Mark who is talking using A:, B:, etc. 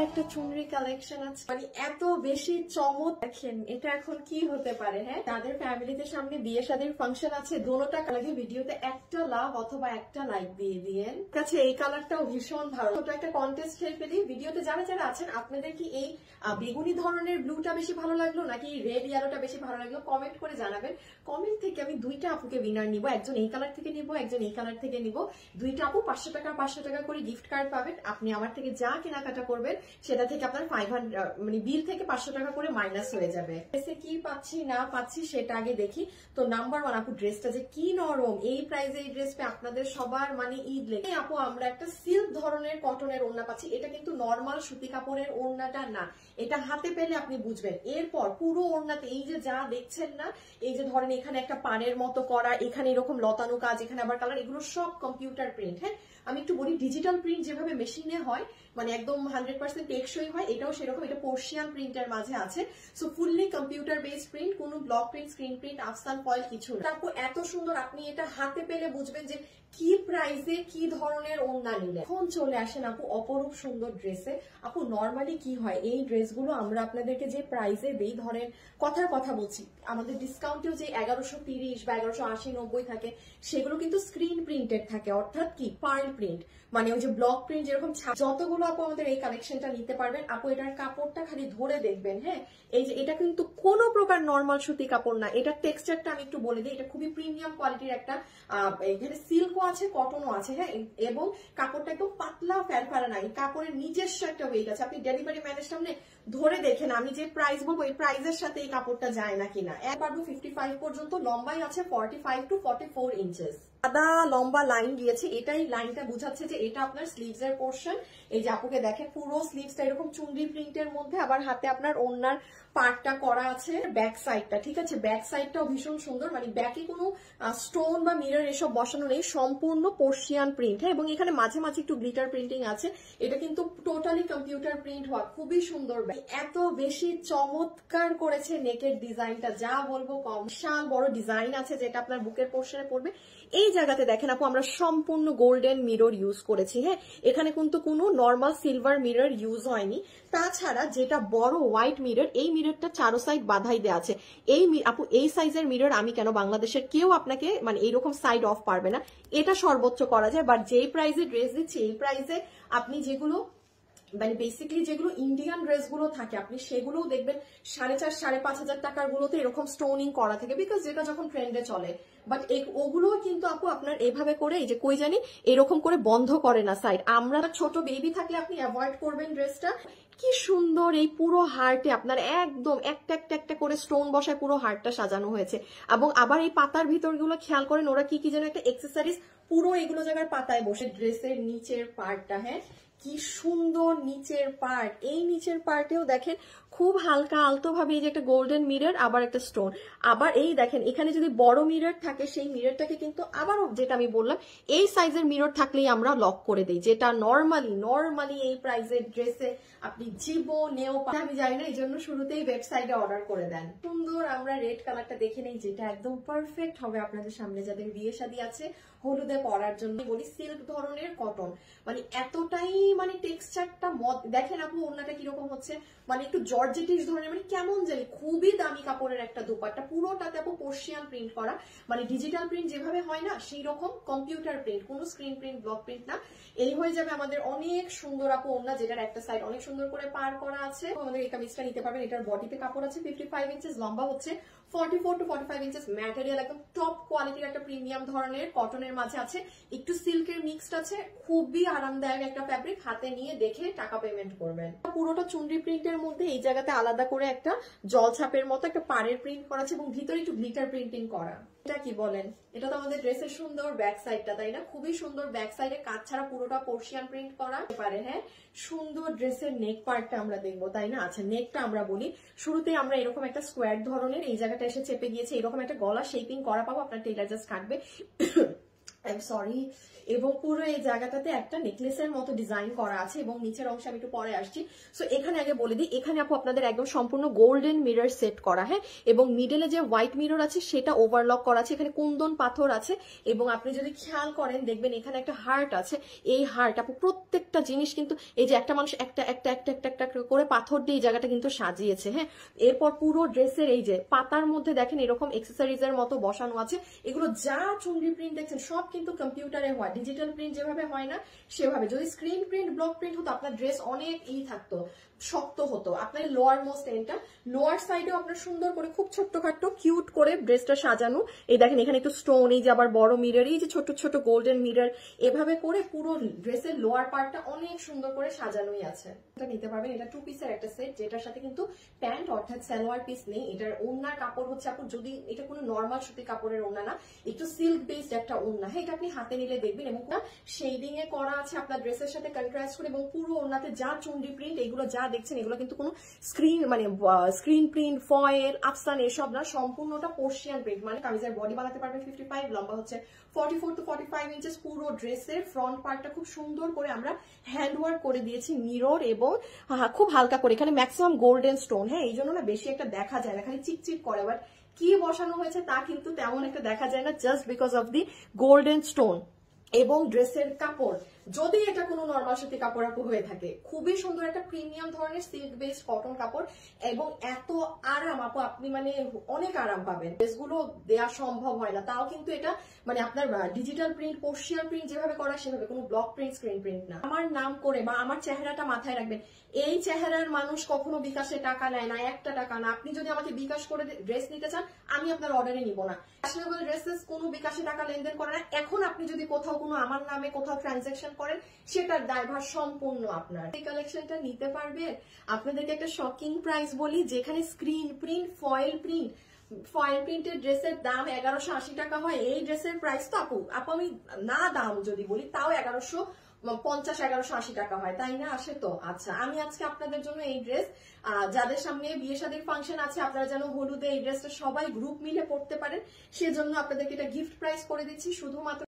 A: একটা চুনরি কালেকশন আছে, মানে এত বেশি চমক। দেখেন এটা এখন কি হতে পারে। হ্যাঁ, তাদের ফ্যামিলিতে সামনে বিয়ে শাদীর ফাংশন আছে, দোনোটা কালারে ভিডিওতে একটা লাভ অথবা একটা লাইক দিয়ে দিয়েন। কাছে এই কালারটাও ভীষণ ভালো। ছোট একটা কন্টেস্ট খেলে ফেলি। ভিডিওতে যারা যারা আছেন আপনাদের কি এই বেগুনি ধরনের ব্লুটা বেশি ভালো লাগলো নাকি রেড ইয়েলোটা বেশি ভালো লাগলো কমেন্ট করে জানাবেন। কমেন্ট থেকে আমি দুইটা আপুকে উইনার নিব, একজন এই কালার থেকে নিব, একজন এই কালার থেকে নিব। দুইটা আপু 500 টাকা করে গিফট কার্ড পাবেন। আপনি আমার থেকে যা কেনাকাটা করবেন সেটা থেকে আপনার 500 মানে বিল থেকে 500 টাকা করে মাইনাস হয়ে যাবে। ড্রেসে কি পাচ্ছি না পাচ্ছি সেটা আগে দেখি। তো নাম্বার 1 আপু, ড্রেসটা যে কি নরম, এই প্রাইসে এই ড্রেস পে আপনাদের সবার মানে ঈদ লেগে। আপু আমরা একটা সিল্ক ধরনের কটনের ওড়না পাচ্ছি। এটা কিন্তু নর্মাল সুতি কাপড়ের ওড়নাটা না, এটা হাতে পেলে আপনি বুঝবেন। এরপর পুরো ওড়নাতে এই যে যা দেখছেন না, এই যে ধরেন এখানে একটা পাড়ের মতো করা, এখানে এরকম লতানো কাজ, এখানে আবার কালার, এগুলো সব কম্পিউটার প্রিন্ট। হ্যাঁ, আমি একটু বলি, ডিজিটাল প্রিন্ট যেভাবে মেশিনে হয় মানে একদম 100% টেকসই হয়, এটাও সেরকম। এটা পোর্শিয়ান প্রিন্টের মাঝে আছে। So fully computer based print, কোনো ব্লক প্রিন্ট, স্ক্রিন প্রিন্ট, আফসান ফয়েল কিছু না। তারপর এত সুন্দর, আপনি এটা হাতে পেলে বুঝবেন যে কি প্রাইসে কি ধরনের ওড়না নিলে। এখন চলে আসেন আপু অপরূপ সুন্দর ড্রেসে। আপু নর্মালি কি হয়, এই ড্রেসগুলো আমরা আপনাদেরকে যে প্রাইসে দেই, ধরেন কথার কথা বলছি, আমাদের ডিসকাউন্টেও যে 1130 বা 1180-90 থাকে, সেগুলো কিন্তু স্ক্রিন প্রিন্টেড থাকে, অর্থাৎ কি পার্ল প্রিন্ট, মানে ওই যে ব্লক প্রিন্ট যেরকম। যতগুলো আপু আমাদের এই কালেকশনটা নিতে পারবেন, আপু এটার কাপড়টা খালি ধরে দেখবেন। হ্যাঁ, এই যে এটা কিন্তু কোনো প্রকার নর্মাল সুতি কাপড় না। এটার টেক্সচারটা আমি একটু বলে দিই, এটা খুবই প্রিমিয়াম কোয়ালিটির একটা, এখানে সিল্কও আছে, কটনও আছে। হ্যাঁ, এবং কাপড়টা একদম পাতলা ফ্যারফারা নাই, কাপড়ের নিজস্ব একটা ওয়েট আছে। আপনি ডেলিভারি ম্যানের সামনে ধরে দেখেন, আমি যে প্রাইস বলবো এই প্রাইসের সাথে এই কাপড়টা যায় না কিনা। একবার 55 পর্যন্ত, লম্বাই আছে 45 to 44 ইঞ্চেস। সাদা লম্বা লাইন দিয়েছে, এটাই লাইনটা বুঝাচ্ছে যে এটা আপনার স্লিভস এর পোর্শন। এই যে আপুকে দেখেন পুরো স্লিভসটা এরকম চুনরি প্রিন্টের মধ্যে, আবার হাতে আপনার ওড়নার পার্টটা করা আছে। ব্যাক সাইডটা ঠিক আছে, ব্যাক সাইডটাও ভীষণ সুন্দর, মানে ব্যাকে কোনো স্টোন বা মিরর এসব বসানো নেই, সম্পূর্ণ পোর্শিয়ান প্রিন্ট। হ্যাঁ, এবং এখানে মাঝে মাঝে একটু গ্লিটার প্রিন্টিং আছে। এটা কিন্তু টোটালি কম্পিউটার প্রিন্ট হওয়া, খুবই সুন্দর। এত বেশি চমৎকার করেছে নেকের ডিজাইনটা, যা বলবো কম। বিশাল বড় ডিজাইন আছে যেটা আপনার বুকের পোর্শনে পড়বে। এই জায়গাতে দেখেন আপু আমরা সম্পূর্ণ গোল্ডেন মিরর ইউজ করেছি। হ্যাঁ, এখানে কিন্তু কোনো নর্মাল সিলভার মিরর ইউজ হয়নি। তাছাড়া যেটা বড় হোয়াইট মিরর, এই মিররটা চারো সাইড বাধাই দেওয়া আছে। এই আপু এই সাইজের মিরর আমি কেন, বাংলাদেশের কেউ আপনাকে মানে এইরকম সাইড অফ পারবে না, এটা সর্বোচ্চ করা যায়। বাট যেই প্রাইসে ড্রেস দিচ্ছি, এই প্রাইসে আপনি যেগুলো মানে বেসিক্যালি যেগুলো ইন্ডিয়ান ড্রেসগুলো থাকে, আপনি সেগুলোও দেখবেন 4,500-5,500 টাকার গুলোতে এরকম স্টোনিং করা থাকে, বিকজ যেটা যখন ট্রেন্ডে চলে। বাট ওগুলোও কিন্তু আপু আপনার এইভাবে করে, এই যে কই জানি এরকম করে বন্ধ করে না সাইড। আমরা ছোট বেবি থাকলে আপনি অ্যাভয়েড করবেন ড্রেসটা। কি সুন্দর, এই পুরো হার্টে আপনার একদম একটা একটা একটা করে স্টোন বসায় পুরো হার্টটা সাজানো হয়েছে। এবং আবার এই পাতার ভিতরগুলো খেয়াল করেন, ওরা কি কি যেন একটা এক্সেসরিজ পুরো এগুলো জায়গার পাতায় বসে। ড্রেসের নিচের পার্টটা, হ্যাঁ কি সুন্দর নিচের পার্ট। এই নিচের পার্টেও দেখেন খুব হালকা আলতো ভাবে এই যে একটা গোল্ডেন মিরর, আবার একটা স্টোন। আবার এই দেখেন এখানে যদি বড় মিরর থাকে, সেই মিররটাকে কিন্তু আবারও যেটা আমি বললাম, এই সাইজের মিরর থাকলেই আমরা লক করে দিই, যেটা নর্মালি এই প্রাইসের ড্রেসে আপনি জীবনেও আমি জানি না, এই জন্য শুরুতেই ওয়েবসাইটে অর্ডার করে দেন। সুন্দর আমরা রেড কালারটা দেখে নেই, যেটা একদম পারফেক্ট হবে আপনাদের সামনে যাদের বিয়ে শাদী আছে, হলুদে পরার জন্য। বলি সিল্ক ধরনের কটন, মানে এতটাই মানে টেক্সচারটা দেখেন আপু ওড়নাটা কিরকম হচ্ছে, মানে একটু জর্জেটিস ধরনের, মানে কেমন জানি খুবই দামি কাপড়ের একটা দোপাট্টা। পুরোটাতে আপু পোর্শিয়ান প্রিন্ট করা, মানে ডিজিটাল প্রিন্ট যেভাবে হয় না সেই রকম কম্পিউটার প্রিন্ট, কোনো স্ক্রিন প্রিন্ট ব্লক প্রিন্ট না। এই হয়ে যাবে আমাদের অনেক সুন্দর আপু ওড়না, যেটার একটা সাইড অনেক সুন্দর করে পার করা আছে। আমাদের এই কামিজটা নিতে পারবেন। এটার বডিতে কাপড় আছে 55 ইঞ্চেস, লম্বা হচ্ছে 44 to 45 ইঞ্চেস। ম্যাটেরিয়াল একদম টপ কোয়ালিটির একটা প্রিমিয়াম ধরনের কটনের মাঝে আছে, একটু সিল্কের মিক্সড আছে, খুবই আরামদায়ক একটা ফ্যাব্রিক। হাতে নিয়ে দেখে টাকা পেমেন্ট করবেন। পুরোটা চুনরি প্রিন্টের মধ্যে এই জায়গাতে আলাদা করে একটা জলছাপের মতো একটা পাড়ের প্রিন্ট করা আছে, এবং ভিতরে একটু গ্লিটার প্রিন্টিং করা। এটা কি বলেন, এটা তো আমাদের ড্রেসের সুন্দর ব্যাক সাইডটা, তাই না? খুবই সুন্দর ব্যাক সাইডে কাজ ছাড়া পুরোটা পোর্শিয়ান প্রিন্ট করা পারে। হ্যাঁ, সুন্দর ড্রেসের নেক পার্টটা আমরা দেখবো, তাই না? আচ্ছা, নেকটা আমরা বলি, শুরুতে আমরা এরকম একটা স্কোয়ার ধরনের এই জায়গাটা এসে চেপে গিয়েছে, এরকম একটা গলা শেপিং করা পাবো, আপনার টেইলার জাস্ট কাটবে। I am sorry. এবং পুরো এই জায়গাটাতে একটা নেকলেসের মতো ডিজাইন করা আছে এবং নিচের অংশে আমি একটু পরে আসছি। সো এখানে আগে বলে দিই, এখানে আপু আপনাদের একদম সম্পূর্ণ গোল্ডেন মিরর সেট করা, হ্যাঁ, এবং মিডলে যে হোয়াইট মিরর আছে সেটা ওভারলক করা আছে, এখানে কুন্দন পাথর আছে এবং আপনি যদি খেয়াল করেন দেখবেন এখানে একটা হার্ট আছে। এই হার্ট আপু প্রত্যেকটা জিনিস কিন্তু এই যে একটা মানুষ একটা একটা একটা একটা একটা করে পাথর দিয়ে এই জায়গাটা কিন্তু সাজিয়েছে, হ্যাঁ। এরপর পুরো ড্রেসের এই যে পাতার মধ্যে দেখেন এরকম এক্সেসরিজের মতো বসানো আছে। এগুলো যা চুনরি প্রিন্ট দেখছেন সব কিন্তু কম্পিউটারে হয়, ডিজিটাল প্রিন্ট যেভাবে হয় না সেভাবে। যদি স্ক্রিন প্রিন্ট ব্লক প্রিন্ট হতো আপনার ড্রেস অনেক থাকতো, শক্ত হতো। আপনার লোয়ার মোস্ট এন্ডটা, লোয়ার সাইডেও আপনার সুন্দর করে খুব ছোট্টখাট্ট কিউট করে ড্রেসটা সাজানো। এই দেখেন এখানে একটু স্টোন, এই যে আবার বড় মিরর, এই যে ছোট ছোট গোল্ডেন মিরর, এভাবে করে পুরো ড্রেসের লোয়ার পার্টটা অনেক সুন্দর করে সাজানোই আছে। এটা নিতে পারবেন, এটা 2 পিসের একটা সেট, যেটার সাথে কিন্তু প্যান্ট অর্থাৎ সালোয়ার পিস নেই। এটার ওড়নার কাপড় হচ্ছে আপু, যদি এটা কোনো নর্মাল সুতি কাপড়ের ওড়না না, একটু সিল্ক বেসড একটা ওড়না, হ্যাঁ, এটা আপনি হাতে নিলে দেখবেন। এবং শেডিং এ করা আছে আপনার ড্রেসের সাথে কন্ট্রাস্ট করে, এবং পুরো ওড়নাতে যা চুনরি প্রিন্ট এগুলো যা দেখছেন এগুলো কিন্তু কোনো স্ক্রিন মানে স্ক্রিন প্রিন্ট, ফয়েল, আফসান এসব না, সম্পূর্ণটা পোর্শিয়ান প্রিন্ট। মানে কামিজের বডি বানাতে পারবেন 55, লম্বা হচ্ছে 44 to 45 ইঞ্চেস। পুরো ড্রেসের ফ্রন্ট পার্টটা খুব সুন্দর করে আমরা হ্যান্ড ওয়ার্ক করে দিয়েছি, মিরর এবং খুব হালকা করে, এখানে ম্যাক্সিমাম গোল্ডেন স্টোন, হ্যাঁ, এই জন্য না বেশি একটা দেখা যায় না, খালি চিকচিক করে। বাট কি বসানো হয়েছে তা কিন্তু তেমন একটা দেখা যায় না, just because of the golden stone. এবং ড্রেসের কাপড়, যদি এটা কোনো নরমাল সুতি কাপড় আপু হয়ে থাকে, খুবই সুন্দর একটা প্রিমিয়াম ধরনের সিল্ক বেসড কটন কাপড় এবং এত আরাম আপু, আপনি মানে অনেক আরাম পাবেন। ড্রেসগুলো দেওয়া সম্ভব হয় না, তাও কিন্তু এটা মানে আপনার ডিজিটাল প্রিন্ট, পোর্শিয়ান প্রিন্ট যেভাবে করা সেভাবে, কোনো ব্লক প্রিন্ট, স্ক্রিন প্রিন্ট না। আমার নাম করে বা আমার চেহারাটা মাথায় রাখবেন, এই চেহারার মানুষ কখনো বিকাশে টাকা নেয় না, একটা টাকা না। আপনি যদি আমাকে বিকাশ করে ড্রেস নিতে চান, আমি আপনার অর্ডারে নিব না। ফ্যাশনেবল ড্রেসেস কোনো বিকাশে টাকা লেনদেন করে না। এখন আপনি যদি কোথাও কোনো আমার নামে কোথাও ট্রানজাকশন করেন, সেটার দায়ভার সম্পূর্ণ আপনার। এই কালেকশনটা নিতে পারবেন। আপনাদেরকে একটা শকিং প্রাইস বলি, যেখানে স্ক্রিন প্রিন্ট, ফয়েল প্রিন্টের ড্রেসের দাম 1180 টাকা হয়, এই ড্রেসের প্রাইস তো আপু আমি না দাম যদি বলি তাও 1150-1180 টাকা হয়, তাই না? আসে তো। আচ্ছা, আমি আজকে আপনাদের জন্য এই ড্রেস, যাদের সামনে বিয়ে শাদীর ফাংশন আছে, আপনারা যেন হলুদে এই ড্রেসটা সবাই গ্রুপ মিলে পড়তে পারেন, সেজন্য আপনাদেরকে এটা গিফট প্রাইস করে দিচ্ছি শুধুমাত্র